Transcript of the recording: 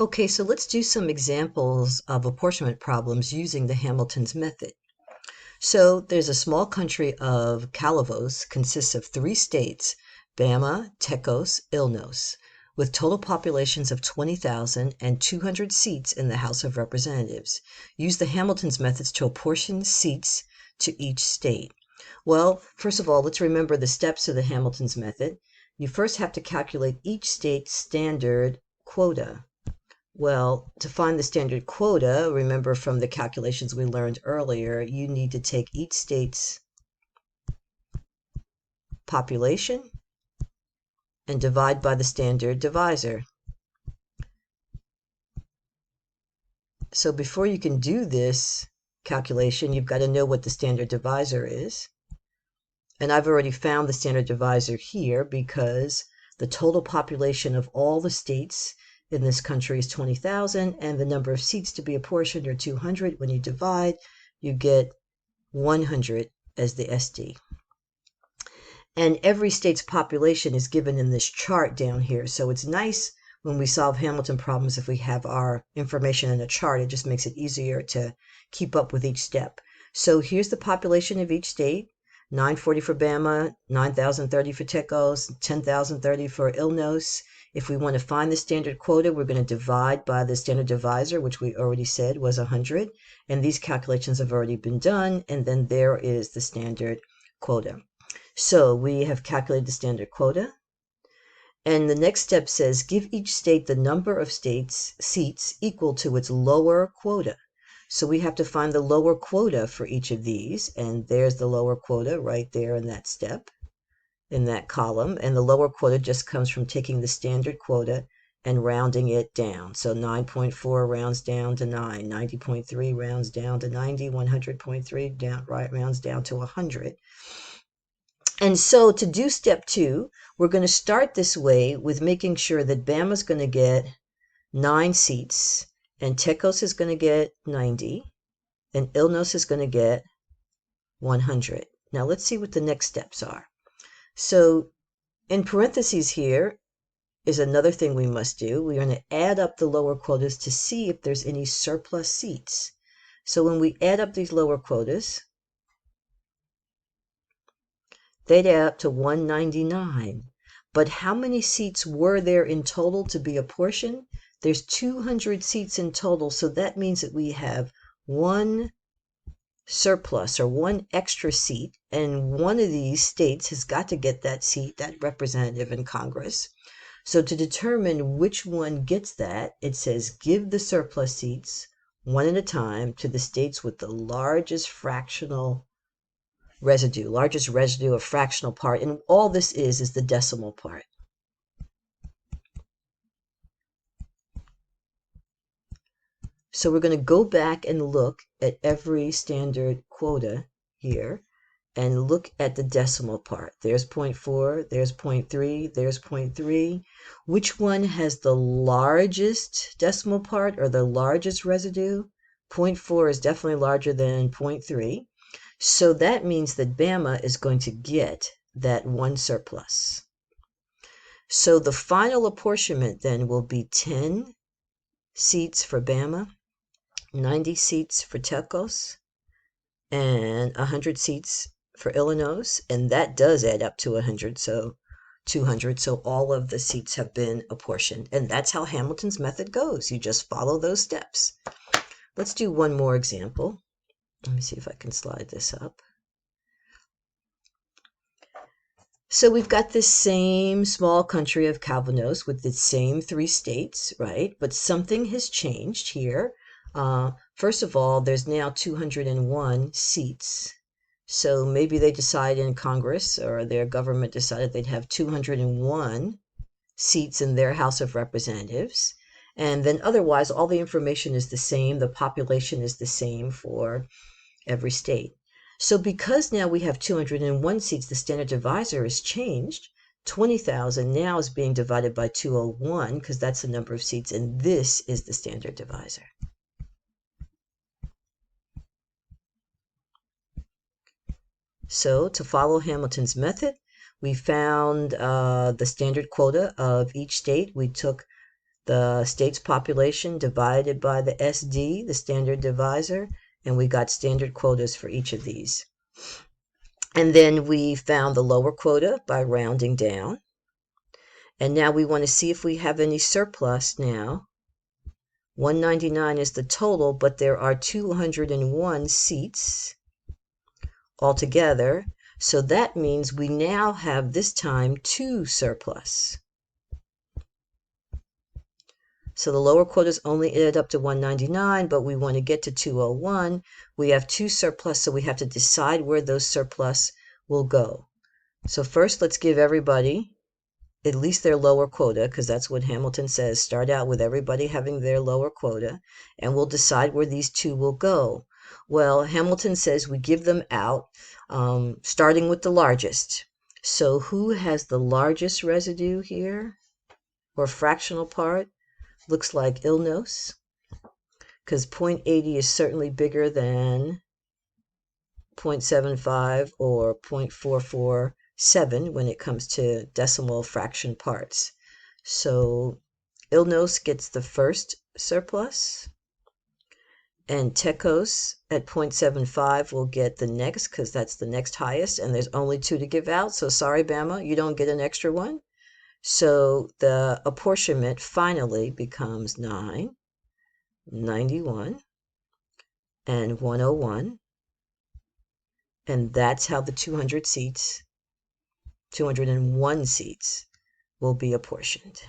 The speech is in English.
Okay, so let's do some examples of apportionment problems using the Hamilton's method. So there's a small country of Kalavos, consists of 3 states, Bama, Tekos, Ilnos, with total populations of 20,000 and 200 seats in the House of Representatives. Use the Hamilton's methods to apportion seats to each state. Well, first of all, let's remember the steps of the Hamilton's method. You first have to calculate each state's standard quota. Well, to find the standard quota, remember from the calculations we learned earlier, you need to take each state's population and divide by the standard divisor. So before you can do this calculation, you've got to know what the standard divisor is. And I've already found the standard divisor here because the total population of all the states in this country is 20,000, and the number of seats to be apportioned are 200. When you divide, you get 100 as the SD. And every state's population is given in this chart down here. So it's nice when we solve Hamilton problems if we have our information in a chart. It just makes it easier to keep up with each step. So here's the population of each state. 940 for Bama, 9,030 for Tekos, 10,030 for Ilnos. If we want to find the standard quota, we're going to divide by the standard divisor, which we already said was 100. And these calculations have already been done. And then there is the standard quota. So we have calculated the standard quota. And the next step says, give each state the number of seats equal to its lower quota. So we have to find the lower quota for each of these. And there's the lower quota right there in that step, in that column. And the lower quota just comes from taking the standard quota and rounding it down. So 9.4 rounds down to 9, 90.3 rounds down to 90, 100.3 rounds down to 100. And so to do step 2, we're going to start this way with making sure that Bama's going to get 9 seats, and Tekos is going to get 90, and Ilnos is going to get 100. Now let's see what the next steps are. So in parentheses here is another thing we must do. We're going to add up the lower quotas to see if there's any surplus seats. So when we add up these lower quotas, they'd add up to 199. But how many seats were there in total to be apportioned? There's 200 seats in total, so that means that we have one surplus or one extra seat, and one of these states has got to get that seat, that representative in Congress. So to determine which one gets that, it says give the surplus seats one at a time to the states with the largest largest residue of fractional part, and all this is the decimal part. So we're going to go back and look at every standard quota here and look at the decimal part. There's 0.4, there's 0.3, there's 0.3. Which one has the largest decimal part or the largest residue? 0.4 is definitely larger than 0.3. So that means that Bama is going to get that one surplus. So the final apportionment then will be 10 seats for Bama, 90 seats for Tekos, and 100 seats for Illinois. And that does add up to 100, so 200. So all of the seats have been apportioned. And that's how Hamilton's method goes. You just follow those steps. Let's do one more example. Let me see if I can slide this up. So we've got this same small country of Calvados with the same 3 states, right? But something has changed here. First of all, there's now 201 seats. So maybe they decide in Congress or their government decided they'd have 201 seats in their House of Representatives. And then otherwise, all the information is the same. The population is the same for every state. So because now we have 201 seats, the standard divisor is changed. 20,000 now is being divided by 201 because that's the number of seats, and this is the standard divisor. So to follow Hamilton's method, we found the standard quota of each state. We took the state's population divided by the SD, the standard divisor, and we got standard quotas for each of these. And then we found the lower quota by rounding down. And now we want to see if we have any surplus now. 199 is the total, but there are 201 seats altogether. So that means we now have this time 2 surplus. So the lower quotas only add up to 199, but we want to get to 201. We have 2 surplus, so we have to decide where those surplus will go. So first, let's give everybody at least their lower quota, because that's what Hamilton says. Start out with everybody having their lower quota, and we'll decide where these 2 will go. Well, Hamilton says we give them out, starting with the largest. So who has the largest residue here, or fractional part? Looks like Illinois, because 0.80 is certainly bigger than 0.75 or 0.447 when it comes to decimal fraction parts. So Illinois gets the first surplus, and Tecos at 0.75 will get the next, because that's the next highest, and there's only 2 to give out. So sorry, Bama, you don't get an extra one. So the apportionment finally becomes 9, 91, and 101. And that's how the 201 seats will be apportioned.